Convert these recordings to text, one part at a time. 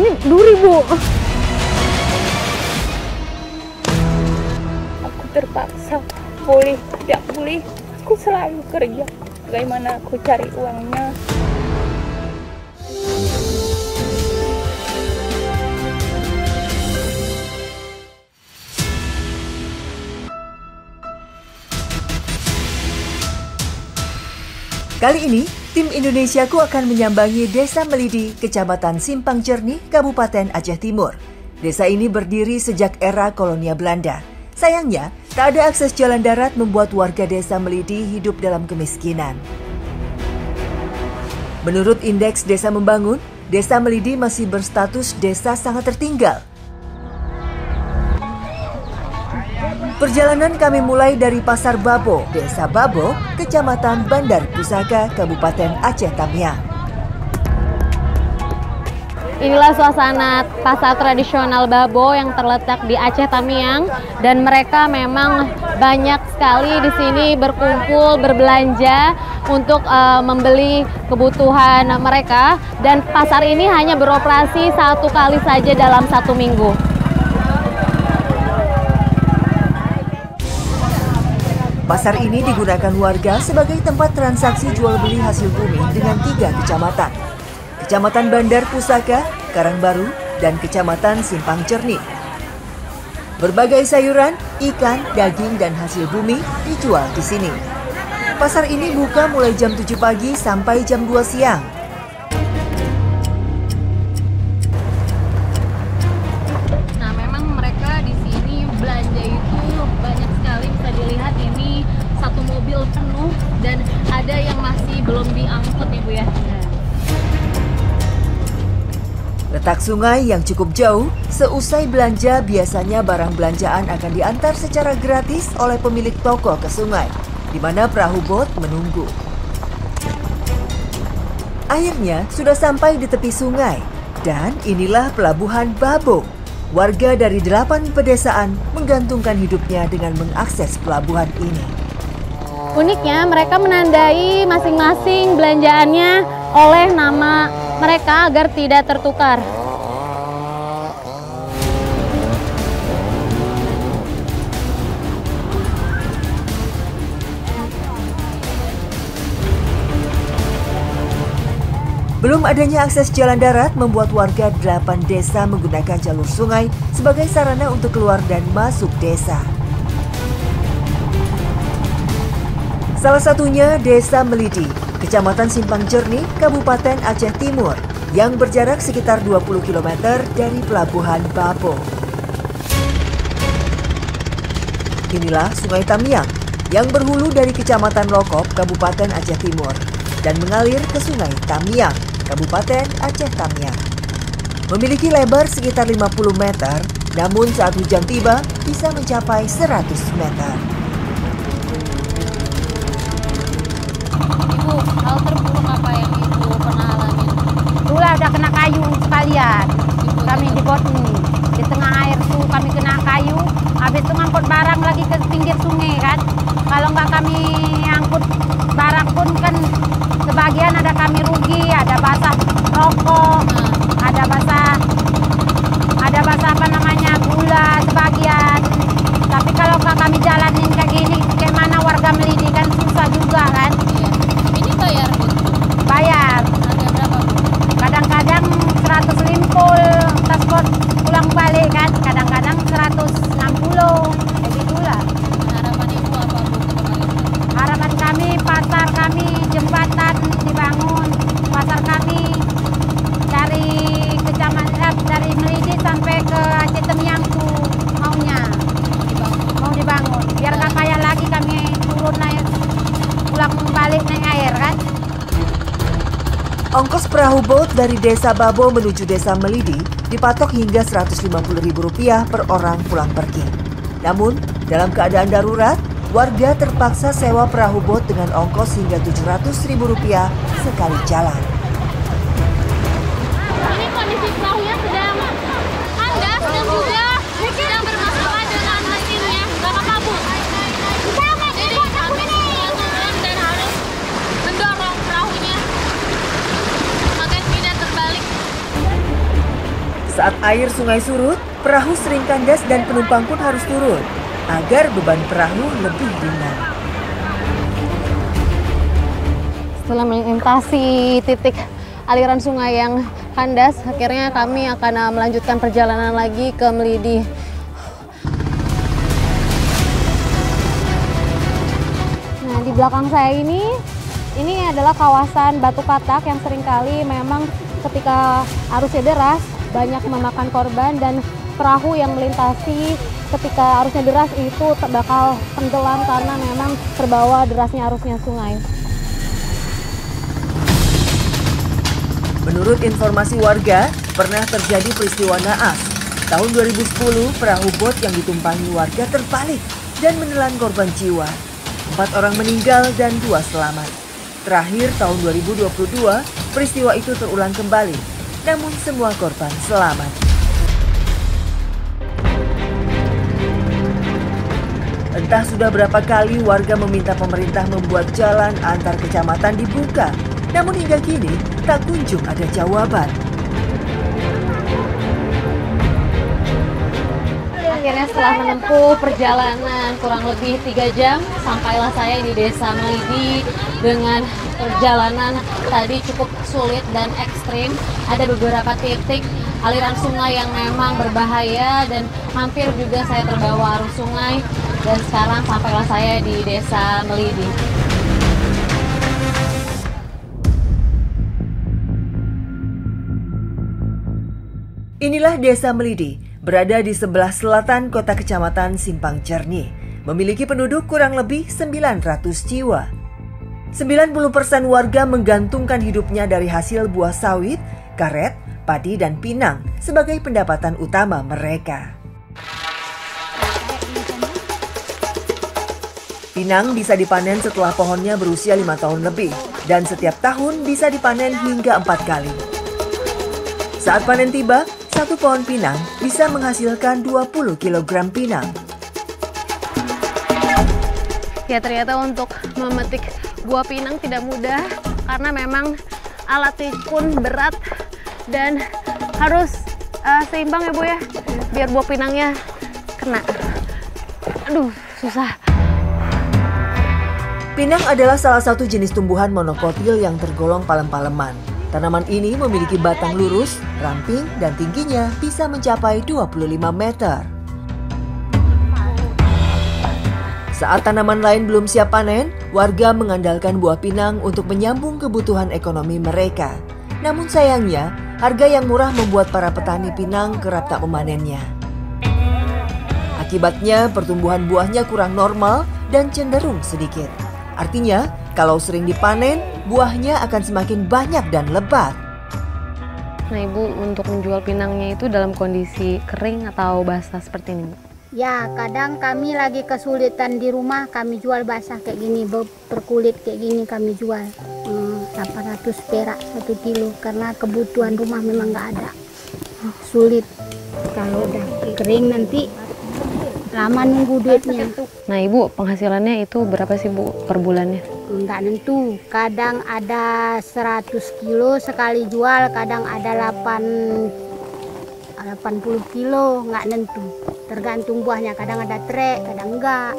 ini duri, Bu. Aku terpaksa boleh tidak boleh, aku selalu kerja. Bagaimana aku cari uangnya? Kali ini, tim Indonesiaku akan menyambangi Desa Melidi, Kecamatan Simpang Jernih, Kabupaten Aceh Timur. Desa ini berdiri sejak era kolonial Belanda. Sayangnya, tak ada akses jalan darat membuat warga Desa Melidi hidup dalam kemiskinan. Menurut Indeks Desa Membangun, Desa Melidi masih berstatus desa sangat tertinggal. Perjalanan kami mulai dari Pasar Babo, Desa Babo, Kecamatan Bandar Pusaka, Kabupaten Aceh Tamiang. Inilah suasana pasar tradisional Babo yang terletak di Aceh Tamiang, dan mereka memang banyak sekali di sini berkumpul, berbelanja untuk membeli kebutuhan mereka, dan pasar ini hanya beroperasi 1 kali saja dalam 1 minggu. Pasar ini digunakan warga sebagai tempat transaksi jual beli hasil bumi dengan 3 kecamatan. Kecamatan Bandar Pusaka, Karangbaru, dan Kecamatan Simpang Jernih. Berbagai sayuran, ikan, daging, dan hasil bumi dijual di sini. Pasar ini buka mulai jam 7 pagi sampai jam 2 siang. Nah, memang mereka di sini belanja itu banyak sekali, bisa dilihat ini 1 mobil penuh dan ada yang masih belum diangkut ya, Bu ya. Letak sungai yang cukup jauh, seusai belanja biasanya barang belanjaan akan diantar secara gratis oleh pemilik toko ke sungai, di mana perahu bot menunggu. Akhirnya sudah sampai di tepi sungai, dan inilah pelabuhan Babo. Warga dari 8 pedesaan menggantungkan hidupnya dengan mengakses pelabuhan ini. Uniknya, mereka menandai masing-masing belanjaannya oleh nama mereka agar tidak tertukar. Belum adanya akses jalan darat membuat warga 8 desa menggunakan jalur sungai sebagai sarana untuk keluar dan masuk desa. Salah satunya Desa Melidi, Kecamatan Simpang Jernih, Kabupaten Aceh Timur, yang berjarak sekitar 20 km dari Pelabuhan Babo. Inilah Sungai Tamiang yang berhulu dari Kecamatan Lokop, Kabupaten Aceh Timur, dan mengalir ke Sungai Tamiang, Kabupaten Aceh Tamiang. Memiliki lebar sekitar 50 meter, namun saat hujan tiba bisa mencapai 100 meter. Ibu, hal terburuk apa yang Ibu pernah alami? Itulah udah kena kayu sekalian. Kami di bot ini. Di tengah air tuh kami kena kayu. Habis itu ngangkut barang lagi ke pinggir sungai kan. Kalau nggak kami angkut barang pun kan sebagian ada kami rugi, ada basah rokok, ada basah apa namanya gula sebagian. Tapi kalau kami jalanin kayak gini, kayak mana warga Melidi kan susah juga kan. Ini bayar, Bu? Bayar. Harga berapa, Bu? Kadang-kadang 100 limpul transport pulang balik kan, kadang-kadang 160, kayak gitulah. Harapan Ibu apa, Bu? Harapan kami, pasar kami, jembatan dibangun, pasar kami dari kecamatan dari Melidi sampai ke Aceh Tamiang tuh maunya mau dibangun, biar nggak kayak lagi kami turun naik pulang balik naik air kan. Ongkos perahu bot dari Desa Babo menuju Desa Melidi dipatok hingga Rp150.000 per orang pulang pergi. Namun, dalam keadaan darurat, warga terpaksa sewa perahu bot dengan ongkos hingga Rp700.000 sekali jalan. Ini kondisi perahunya sedang kandas dan juga sedang bermasalah dengan mesinnya. Gak apa-apa, Bu. Jadi kami semua turun dan harus mendorong perahunya agar tidak terbalik. Air sungai surut, perahu sering kandas dan penumpang pun harus turun agar beban perahu lebih ringan. Setelah melintasi titik aliran sungai yang kandas, akhirnya kami akan melanjutkan perjalanan lagi ke Melidi. Nah, di belakang saya ini adalah kawasan Batu Katak yang seringkali memang ketika arusnya deras banyak memakan korban, dan perahu yang melintasi ketika arusnya deras itu bakal tenggelam karena memang terbawa derasnya arusnya sungai. Menurut informasi warga, pernah terjadi peristiwa naas. Tahun 2010, perahu bot yang ditumpangi warga terbalik dan menelan korban jiwa. 4 orang meninggal dan 2 selamat. Terakhir tahun 2022, peristiwa itu terulang kembali, namun semua korban selamat. Entah sudah berapa kali warga meminta pemerintah membuat jalan antar kecamatan dibuka, namun hingga kini tak kunjung ada jawaban. Akhirnya setelah menempuh perjalanan kurang lebih 3 jam, sampailah saya di Desa Melidi dengan perjalanan tadi cukup sulit dan ekstrim. Ada beberapa titik aliran sungai yang memang berbahaya dan hampir juga saya terbawa arus sungai, dan sekarang sampailah saya di Desa Melidi. Inilah Desa Melidi, berada di sebelah selatan kota kecamatan Simpang Cerni. Memiliki penduduk kurang lebih 900 jiwa. 90% warga menggantungkan hidupnya dari hasil buah sawit, karet, padi, dan pinang sebagai pendapatan utama mereka. Pinang bisa dipanen setelah pohonnya berusia 5 tahun lebih, dan setiap tahun bisa dipanen hingga 4 kali. Saat panen tiba, 1 pohon pinang bisa menghasilkan 20 kg pinang. Ya, ternyata untuk memetik buah pinang tidak mudah karena memang alatnya pun berat dan harus seimbang ya Bu ya, biar buah pinangnya kena. Aduh, susah. Pinang adalah salah satu jenis tumbuhan monokotil yang tergolong palem-paleman. Tanaman ini memiliki batang lurus, ramping, dan tingginya bisa mencapai 25 meter. Saat tanaman lain belum siap panen, warga mengandalkan buah pinang untuk menyambung kebutuhan ekonomi mereka. Namun sayangnya, harga yang murah membuat para petani pinang kerap tak memanennya. Akibatnya, pertumbuhan buahnya kurang normal dan cenderung sedikit. Artinya, kalau sering dipanen, buahnya akan semakin banyak dan lebat. Nah Ibu, untuk menjual pinangnya itu dalam kondisi kering atau basah seperti ini Bu? Ya, kadang kami lagi kesulitan di rumah, kami jual basah kayak gini, berkulit kayak gini kami jual. 800 perak 1 kilo, karena kebutuhan rumah memang nggak ada. Sulit, kalau udah kering nanti lama nunggu duitnya. Nah Ibu, penghasilannya itu berapa sih Bu per bulannya? Enggak nentu, kadang ada 100 kilo sekali jual, kadang ada 80 kilo, nggak nentu. Tergantung buahnya, kadang ada trek, kadang enggak.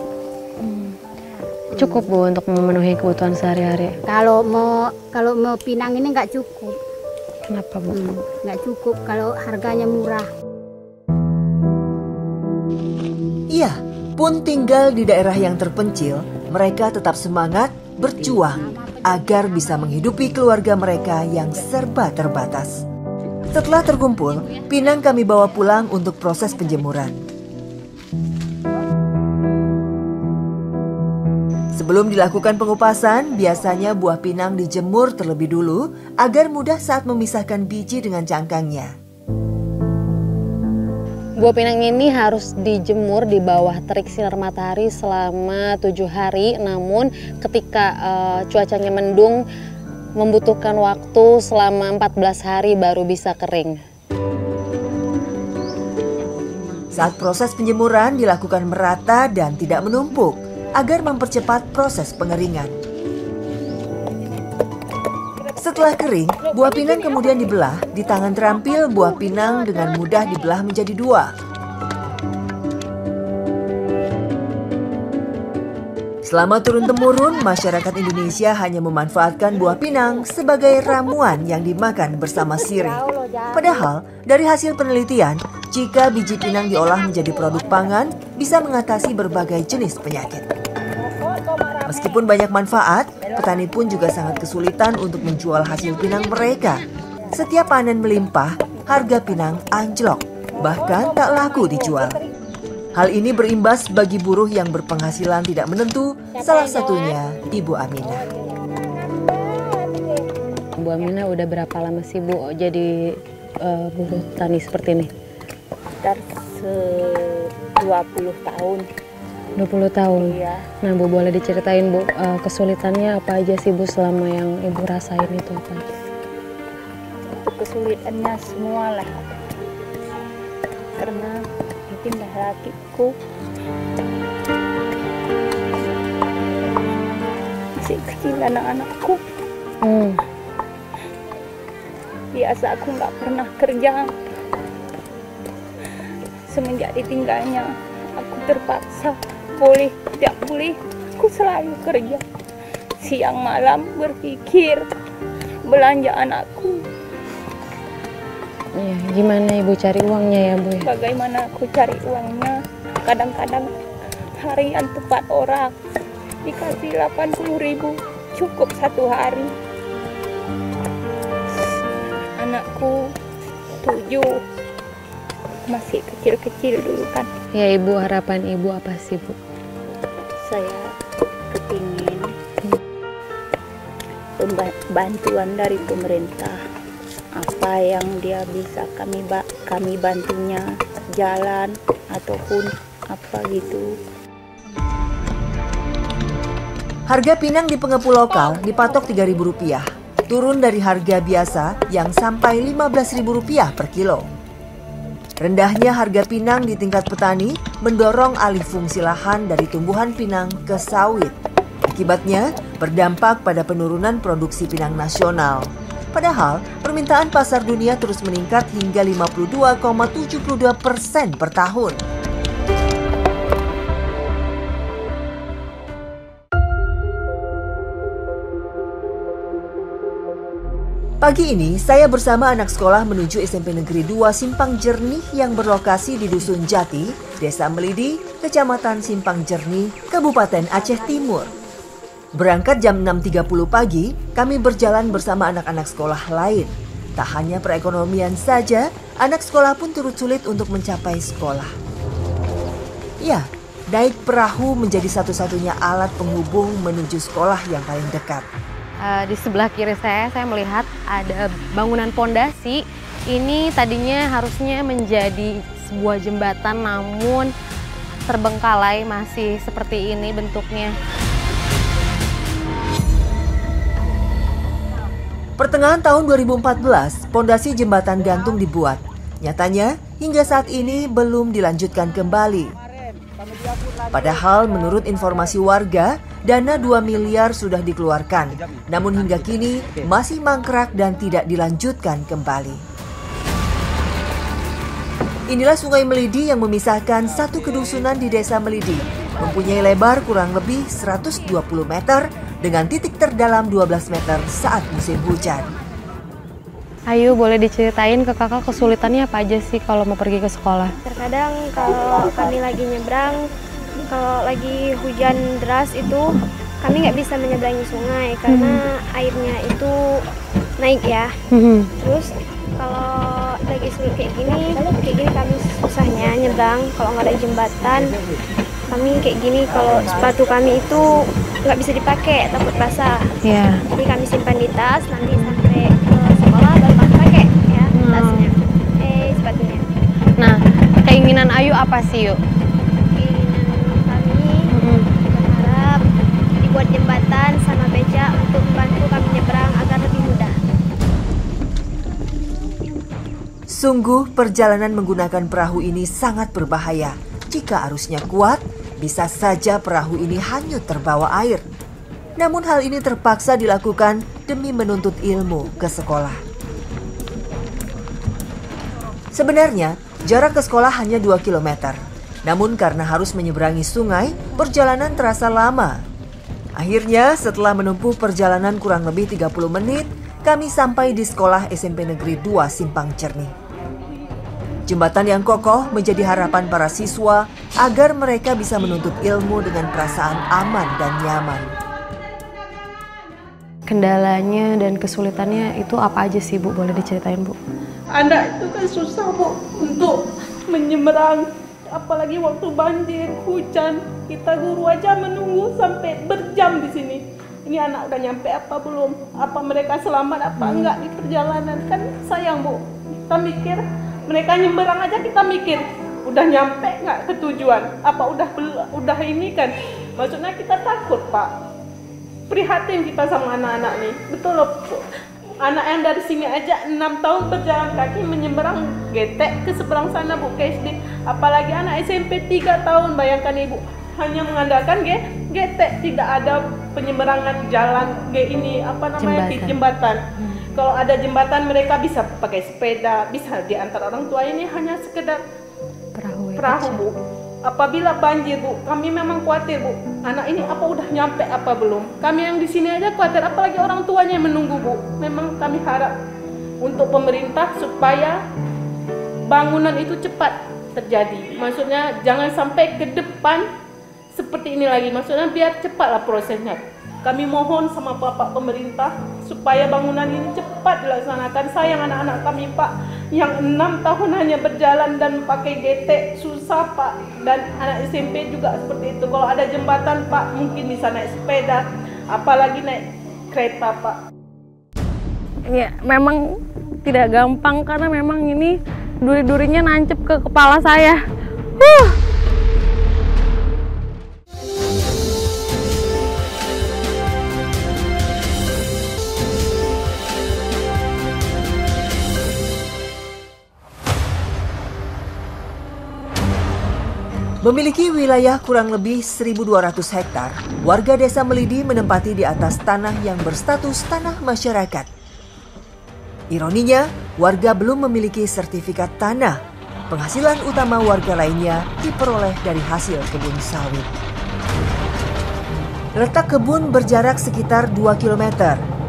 Cukup Bu untuk memenuhi kebutuhan sehari-hari? Kalau mau pinang ini nggak cukup. Kenapa Bu? Nggak cukup kalau harganya murah. Iya, pun tinggal di daerah yang terpencil, mereka tetap semangat berjuang agar bisa menghidupi keluarga mereka yang serba terbatas. Setelah terkumpul, pinang kami bawa pulang untuk proses penjemuran. Sebelum dilakukan pengupasan, biasanya buah pinang dijemur terlebih dulu agar mudah saat memisahkan biji dengan cangkangnya. Buah pinang ini harus dijemur di bawah terik sinar matahari selama 7 hari, namun ketika cuacanya mendung membutuhkan waktu selama 14 hari baru bisa kering. Saat proses penjemuran dilakukan merata dan tidak menumpuk agar mempercepat proses pengeringan. Setelah kering, buah pinang kemudian dibelah. Di tangan terampil, buah pinang dengan mudah dibelah menjadi dua. Selama turun-temurun, masyarakat Indonesia hanya memanfaatkan buah pinang sebagai ramuan yang dimakan bersama sirih. Padahal, dari hasil penelitian, jika biji pinang diolah menjadi produk pangan, bisa mengatasi berbagai jenis penyakit. Meskipun banyak manfaat, petani pun juga sangat kesulitan untuk menjual hasil pinang mereka. Setiap panen melimpah, harga pinang anjlok, bahkan tak laku dijual. Hal ini berimbas bagi buruh yang berpenghasilan tidak menentu, salah satunya Ibu Aminah. Bu Aminah udah berapa lama sih Bu jadi buruh tani seperti ini? Sekitar 20 tahun. 20 tahun? Iya. Nah Bu, boleh diceritain Bu, kesulitannya apa aja sih Bu selama yang Ibu rasain itu apa? Kesulitannya semua lah. Karena mungkin lakiku masih kecil, anak-anakku. Biasa aku nggak pernah kerja. Semenjak ditinggalnya, aku terpaksa boleh tidak boleh, aku selalu kerja. Siang malam berpikir belanja anakku. Ya, gimana Ibu cari uangnya ya Bu? Bagaimana aku cari uangnya? Kadang-kadang harian tepat orang dikasih 80.000, cukup satu hari. Anakku 7, masih kecil-kecil dulu kan. Ya Ibu, harapan Ibu apa sih Bu? Saya kepingin bantuan dari pemerintah. Apa yang dia bisa kami bantunya, jalan ataupun apa gitu. Harga pinang di pengepul lokal dipatok Rp3.000, turun dari harga biasa yang sampai Rp15.000 per kilo. Rendahnya harga pinang di tingkat petani mendorong alih fungsi lahan dari tumbuhan pinang ke sawit. Akibatnya berdampak pada penurunan produksi pinang nasional. Padahal permintaan pasar dunia terus meningkat hingga 52,72% per tahun. Pagi ini, saya bersama anak sekolah menuju SMP Negeri 2 Simpang Jernih yang berlokasi di Dusun Jati, Desa Melidi, Kecamatan Simpang Jernih, Kabupaten Aceh Timur. Berangkat jam 6.30 pagi, kami berjalan bersama anak-anak sekolah lain. Tak hanya perekonomian saja, anak sekolah pun turut sulit untuk mencapai sekolah. Ya, naik perahu menjadi satu-satunya alat penghubung menuju sekolah yang paling dekat. Di sebelah kiri saya melihat ada bangunan pondasi. Ini tadinya harusnya menjadi sebuah jembatan, namun terbengkalai, masih seperti ini bentuknya. Pertengahan tahun 2014, pondasi jembatan gantung dibuat. Nyatanya, hingga saat ini belum dilanjutkan kembali. Padahal menurut informasi warga, dana 2 miliar sudah dikeluarkan, namun hingga kini masih mangkrak dan tidak dilanjutkan kembali. Inilah Sungai Melidi yang memisahkan satu kedusunan di Desa Melidi, mempunyai lebar kurang lebih 120 meter dengan titik terdalam 12 meter saat musim hujan. Ayo, boleh diceritain ke kakak kesulitannya apa aja sih kalau mau pergi ke sekolah? Terkadang kalau kami lagi nyebrang, kalau lagi hujan deras itu kami nggak bisa menyeberangi sungai karena airnya itu naik ya. Terus kalau lagi sulit kayak gini kami susahnya nyebrang kalau nggak ada jembatan. Kami kayak gini kalau sepatu kami itu nggak bisa dipakai, takut basah. Yeah. Jadi kami simpan di tas, nanti sampai ke sekolah baru kami pakai ya tasnya, sepatunya. Nah, keinginan Ayu apa sih yuk? Berharap dibuat jembatan sama beca untuk membantu kami nyebrang agar lebih mudah. Sungguh perjalanan menggunakan perahu ini sangat berbahaya. Jika arusnya kuat, bisa saja perahu ini hanyut terbawa air. namun hal ini terpaksa dilakukan demi menuntut ilmu ke sekolah. Sebenarnya, jarak ke sekolah hanya 2 km. Namun karena harus menyeberangi sungai, perjalanan terasa lama. Akhirnya, setelah menempuh perjalanan kurang lebih 30 menit, kami sampai di sekolah SMP Negeri 2 Simpang Cernih. Jembatan yang kokoh menjadi harapan para siswa agar mereka bisa menuntut ilmu dengan perasaan aman dan nyaman. Kendalanya dan kesulitannya itu apa aja sih Bu? Boleh diceritain Bu? Anak itu kan susah Bu untuk menyeberang, apalagi waktu banjir, hujan. Kita guru aja menunggu sampai berjam di sini. Ini anak udah nyampe apa belum? Apa mereka selamat apa enggak di perjalanan? Kan sayang Bu. Kita mikir mereka nyeberang aja kita mikir udah nyampe nggak ke tujuan? Apa udah ini kan? Maksudnya kita takut Pak. Prihatin kita sama anak-anak nih. Betul loh Bu. Anak yang dari sini aja 6 tahun berjalan kaki menyeberang getek ke seberang sana Bu, ke SD. Apalagi anak SMP 3 tahun, bayangkan Ibu. Hanya mengandalkan getek, tidak ada penyeberangan jalan jembatan. Kalau ada jembatan mereka bisa pakai sepeda, bisa diantar orang tua. Ini hanya sekedar perahu Bu. Apabila banjir Bu, kami memang khawatir Bu. Anak ini apa udah nyampe apa belum? Kami yang di sini aja khawatir, apalagi orang tuanya yang menunggu Bu. Memang kami harap untuk pemerintah supaya bangunan itu cepat terjadi. Maksudnya jangan sampai ke depan seperti ini lagi. Maksudnya biar cepatlah prosesnya. Kami mohon sama Bapak pemerintah supaya bangunan ini cepat dilaksanakan. Sayang anak-anak kami Pak, yang 6 tahun hanya berjalan dan pakai getek, susah Pak. Dan anak SMP juga seperti itu. Kalau ada jembatan Pak, mungkin bisa naik sepeda, apalagi naik kereta Pak. Ya, memang tidak gampang karena memang ini duri-durinya nancep ke kepala saya. Memiliki wilayah kurang lebih 1.200 hektar, warga desa Melidi menempati di atas tanah yang berstatus tanah masyarakat. Ironinya, warga belum memiliki sertifikat tanah. Penghasilan utama warga lainnya diperoleh dari hasil kebun sawit. Letak kebun berjarak sekitar 2 km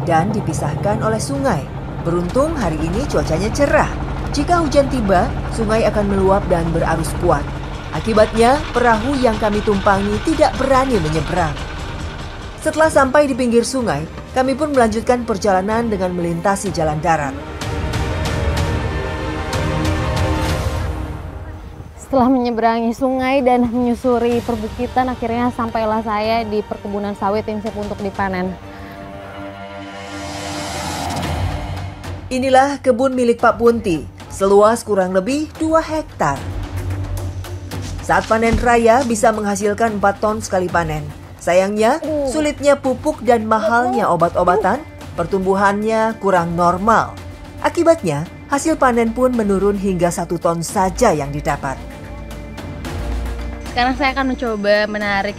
dan dipisahkan oleh sungai. Beruntung hari ini cuacanya cerah. Jika hujan tiba, sungai akan meluap dan berarus kuat. Akibatnya, perahu yang kami tumpangi tidak berani menyeberang. Setelah sampai di pinggir sungai, kami pun melanjutkan perjalanan dengan melintasi jalan darat. Setelah menyeberangi sungai dan menyusuri perbukitan, akhirnya sampailah saya di perkebunan sawit yang siap untuk dipanen. Inilah kebun milik Pak Punti, seluas kurang lebih 2 hektar. Saat panen raya bisa menghasilkan 4 ton sekali panen. Sayangnya, sulitnya pupuk dan mahalnya obat-obatan, pertumbuhannya kurang normal. Akibatnya, hasil panen pun menurun hingga 1 ton saja yang didapat. Sekarang saya akan mencoba menarik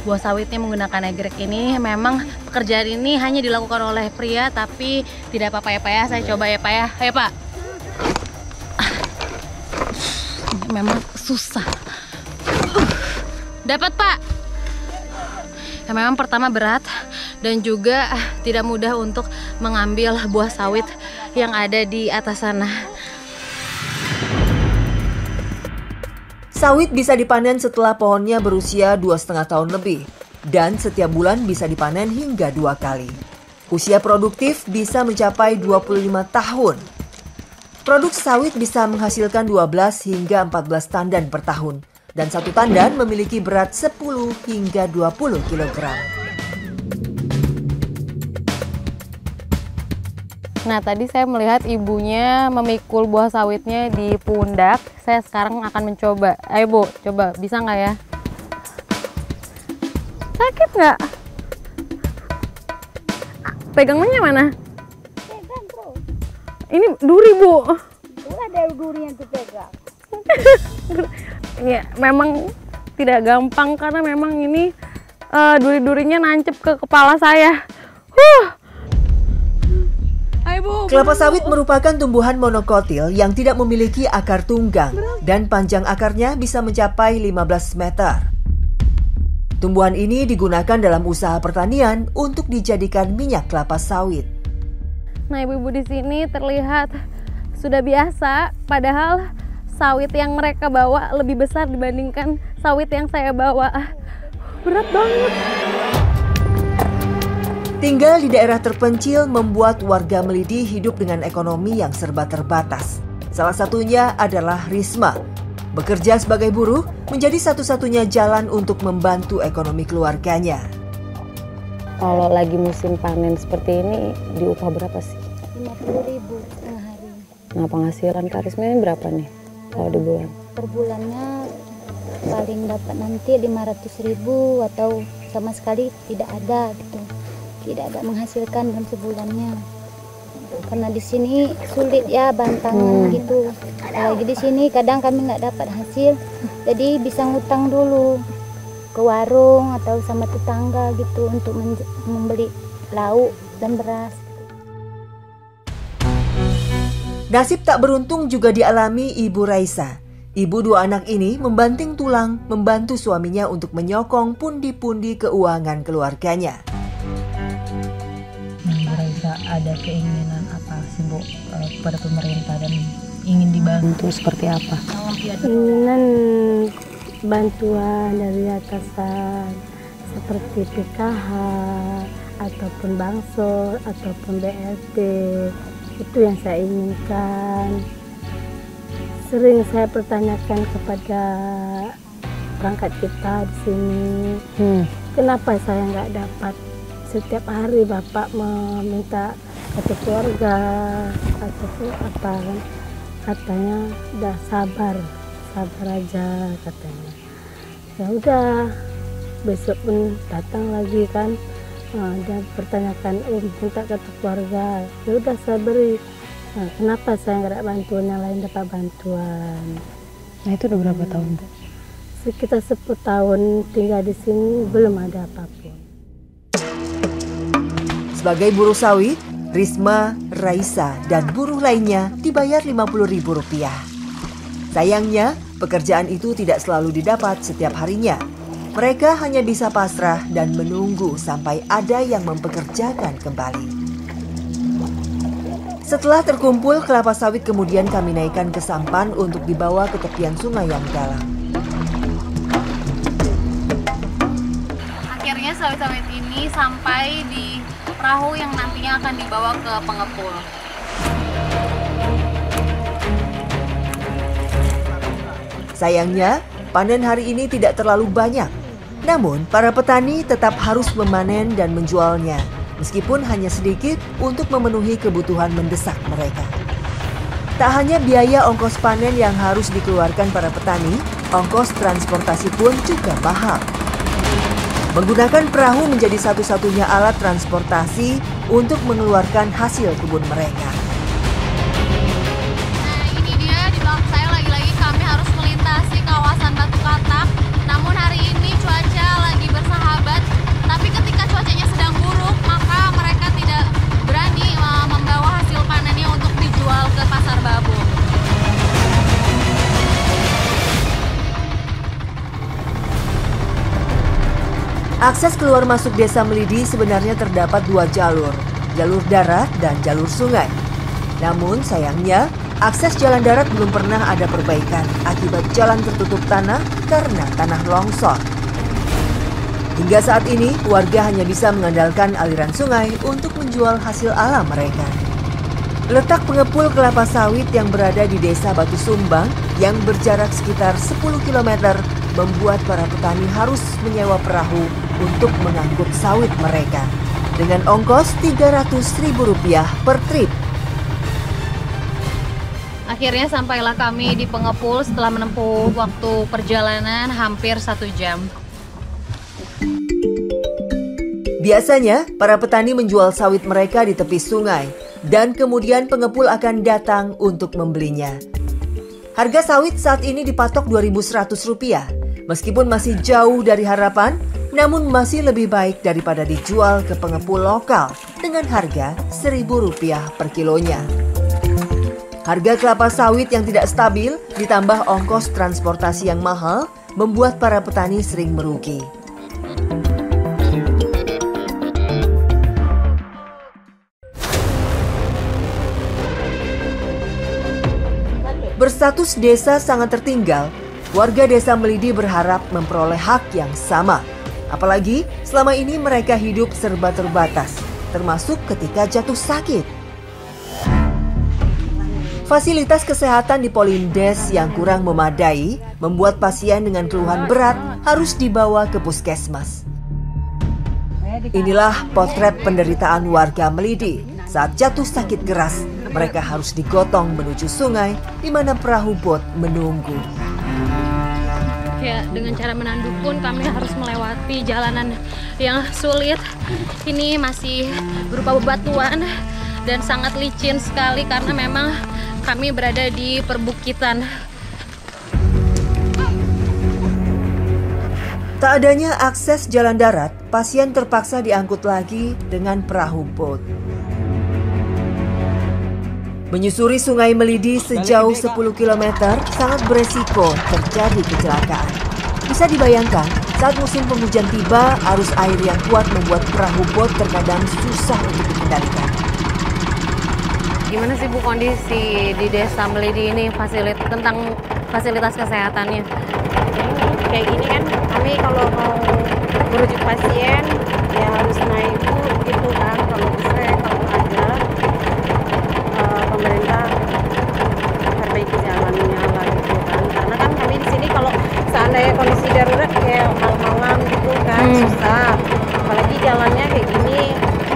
buah sawitnya menggunakan egrek ini. Memang pekerjaan ini hanya dilakukan oleh pria, tapi tidak apa-apa ya Pak ya. Saya coba ya Pak ya. Ayo Pak. Memang susah. Dapat Pak. Ya, memang pertama berat dan juga tidak mudah untuk mengambil buah sawit yang ada di atas sana. Sawit bisa dipanen setelah pohonnya berusia 2,5 tahun lebih dan setiap bulan bisa dipanen hingga 2 kali. Usia produktif bisa mencapai 25 tahun. Produk sawit bisa menghasilkan 12 hingga 14 tandan per tahun. Dan 1 tandan memiliki berat 10 hingga 20 kg. Nah, tadi saya melihat ibunya memikul buah sawitnya di pundak. Saya sekarang akan mencoba. Ayo Bu, coba. Bisa nggak ya? Sakit nggak? Pegangannya mana? Pegang terus. Ini duri Bu. Ada duri yang dipegang. Ya, memang tidak gampang karena memang ini duri-durinya nancep ke kepala saya. Ayo, Bu. Kelapa sawit merupakan tumbuhan monokotil yang tidak memiliki akar tunggang dan panjang akarnya bisa mencapai 15 meter. Tumbuhan ini digunakan dalam usaha pertanian untuk dijadikan minyak kelapa sawit. Nah, ibu-ibu di sini terlihat sudah biasa, padahal sawit yang mereka bawa lebih besar dibandingkan sawit yang saya bawa. Berat banget. Tinggal di daerah terpencil membuat warga Melidi hidup dengan ekonomi yang serba terbatas. Salah satunya adalah Risma. Bekerja sebagai buruh menjadi satu-satunya jalan untuk membantu ekonomi keluarganya. Kalau lagi musim panen seperti ini, diupah berapa sih? 50.000 setengah hari. Nah, penghasilan Kak Risma ini berapa nih kalau di bulan? Per bulannya paling dapat nanti 500.000 atau sama sekali tidak ada gitu. Tidak ada menghasilkan dalam sebulannya. Karena di sini sulit ya bantangan gitu. Lagi di sini kadang kami nggak dapat hasil, jadi bisa ngutang dulu ke warung atau sama tetangga gitu untuk membeli lauk dan beras. Nasib tak beruntung juga dialami Ibu Raisa. Ibu dua anak ini membanting tulang membantu suaminya untuk menyokong pundi-pundi keuangan keluarganya. Ibu Raisa ada keinginan apa sih Bu kepada pemerintah dan ingin dibantu seperti apa? Keinginan bantuan dari atasan seperti PKH ataupun Bangsor ataupun BLT, itu yang saya inginkan. Sering saya pertanyakan kepada perangkat kita di sini, kenapa saya nggak dapat. Setiap hari Bapak meminta ke keluarga ataupun apa kan, katanya udah sabar aja katanya. Ya udah, besok pun datang lagi kan, dia pertanyakan, minta ke keluarga. Ya udah saya beri. Nah, kenapa saya nggak ada bantuan yang lain dapat bantuan? Nah, itu udah berapa tahun, Bu? Sekitar 10 tahun tinggal di sini belum ada apapun. Sebagai buruh sawit, Risma, Raisa, dan buruh lainnya dibayar Rp50.000. Sayangnya, pekerjaan itu tidak selalu didapat setiap harinya. Mereka hanya bisa pasrah dan menunggu sampai ada yang mempekerjakan kembali. Setelah terkumpul, kelapa sawit kemudian kami naikkan ke sampan untuk dibawa ke tepian sungai yang dalam. Akhirnya sawit-sawit ini sampai di perahu yang nantinya akan dibawa ke pengepul. Sayangnya, panen hari ini tidak terlalu banyak. Namun, para petani tetap harus memanen dan menjualnya, meskipun hanya sedikit untuk memenuhi kebutuhan mendesak mereka. Tak hanya biaya ongkos panen yang harus dikeluarkan para petani, ongkos transportasi pun juga mahal. Menggunakan perahu menjadi satu-satunya alat transportasi untuk mengeluarkan hasil kebun mereka. Nah, ini dia di belakang saya lagi-lagi kami harus melintasi kawasan Batu Katak. Namun hari ini cuaca lagi bersahabat, tapi ketika cuacanya sedang buruk, maka mereka tidak berani membawa hasil panennya untuk dijual ke pasar Babo. Akses keluar masuk desa Melidi sebenarnya terdapat 2 jalur, jalur darat dan jalur sungai. Namun sayangnya, akses jalan darat belum pernah ada perbaikan akibat jalan tertutup tanah karena tanah longsor. Hingga saat ini, warga hanya bisa mengandalkan aliran sungai untuk menjual hasil alam mereka. Letak pengepul kelapa sawit yang berada di desa Batu Sumbang yang berjarak sekitar 10 km membuat para petani harus menyewa perahu untuk mengangkut sawit mereka dengan ongkos Rp300.000 per trip. Akhirnya sampailah kami di pengepul setelah menempuh waktu perjalanan hampir 1 jam. Biasanya, para petani menjual sawit mereka di tepi sungai dan kemudian pengepul akan datang untuk membelinya. Harga sawit saat ini dipatok Rp2.100. Meskipun masih jauh dari harapan, namun masih lebih baik daripada dijual ke pengepul lokal dengan harga Rp1.000 per kilonya. Harga kelapa sawit yang tidak stabil ditambah ongkos transportasi yang mahal membuat para petani sering merugi. Berstatus desa sangat tertinggal, warga desa Melidi berharap memperoleh hak yang sama. Apalagi selama ini mereka hidup serba terbatas, termasuk ketika jatuh sakit. Fasilitas kesehatan di Polindes yang kurang memadai membuat pasien dengan keluhan berat harus dibawa ke puskesmas. Inilah potret penderitaan warga Melidi saat jatuh sakit keras. Mereka harus digotong menuju sungai di mana perahu bot menunggu. Ya, dengan cara menanduk pun kami harus melewati jalanan yang sulit. Ini masih berupa bebatuan dan sangat licin sekali karena memang kami berada di perbukitan. Tak adanya akses jalan darat, pasien terpaksa diangkut lagi dengan perahu bot. Menyusuri Sungai Melidi sejauh 10 km sangat beresiko terjadi kecelakaan. Bisa dibayangkan, saat musim penghujan tiba, arus air yang kuat membuat perahu bot terkadang susah untuk dikendalikan. Gimana sih Bu kondisi di Desa Melidi ini tentang fasilitas kesehatannya? Kayak gini kan, kami kalau mau merujuk pasien ya harus naik gitu kan. Kalau bisa kalau ada pemerintah perbaiki jalannya lah gitu kan. Karena kan kami di sini kalau seandainya kondisi darurat kayak malam-malam gitu kan susah. Apalagi jalannya kayak gini,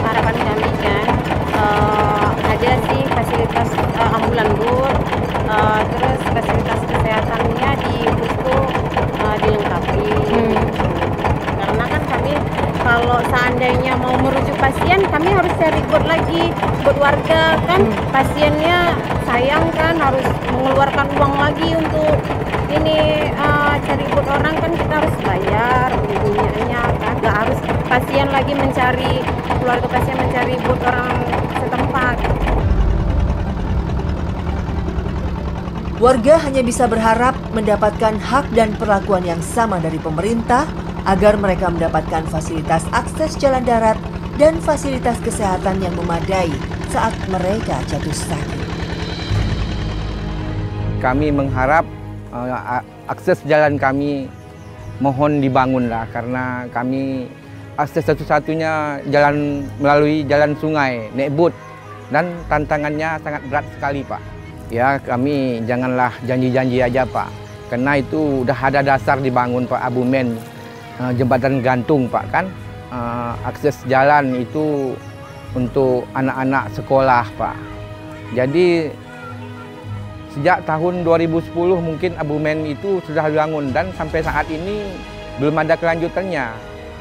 harapan kami kan ada sih fasilitas ambulan bus, terus fasilitas kesehatannya di bus tuh dilengkapi. Karena kan kami kalau seandainya mau merujuk pasien, kami harus cari bot lagi, bot warga kan. Pasiennya sayang kan, harus mengeluarkan uang lagi untuk ini cari bot orang kan, kita harus bayar bunganya kan. Gak harus pasien lagi mencari, keluarga pasien mencari bot orang setempat. Warga hanya bisa berharap mendapatkan hak dan perlakuan yang sama dari pemerintah agar mereka mendapatkan fasilitas akses jalan darat dan fasilitas kesehatan yang memadai saat mereka jatuh sakit. Kami mengharap akses jalan kami mohon dibangunlah, karena kami akses satu-satunya jalan melalui jalan sungai, naik bot, dan tantangannya sangat berat sekali Pak. Ya, kami janganlah janji-janji aja Pak, karena itu udah ada dasar dibangun Pak Abumen, jembatan gantung Pak kan. Akses jalan itu untuk anak-anak sekolah Pak. Jadi sejak tahun 2010 mungkin Abumen itu sudah dibangun dan sampai saat ini belum ada kelanjutannya.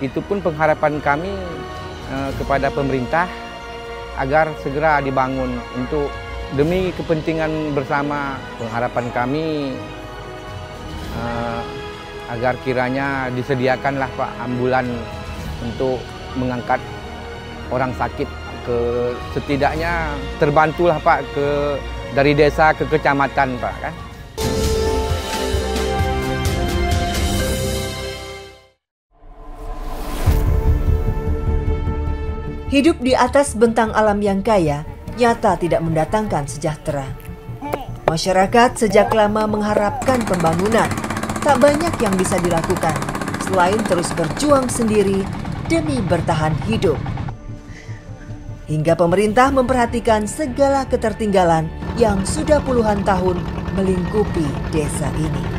Itu pun pengharapan kami kepada pemerintah agar segera dibangun untuk demi kepentingan bersama. Pengharapan kami agar kiranya disediakanlah Pak ambulan untuk mengangkat orang sakit, setidaknya terbantulah Pak dari desa ke kecamatan Pak kan. Hidup di atas bentang alam yang kaya nyata tidak mendatangkan sejahtera. Masyarakat sejak lama mengharapkan pembangunan. Tak banyak yang bisa dilakukan selain terus berjuang sendiri demi bertahan hidup. Hingga pemerintah memperhatikan segala ketertinggalan yang sudah puluhan tahun melingkupi desa ini.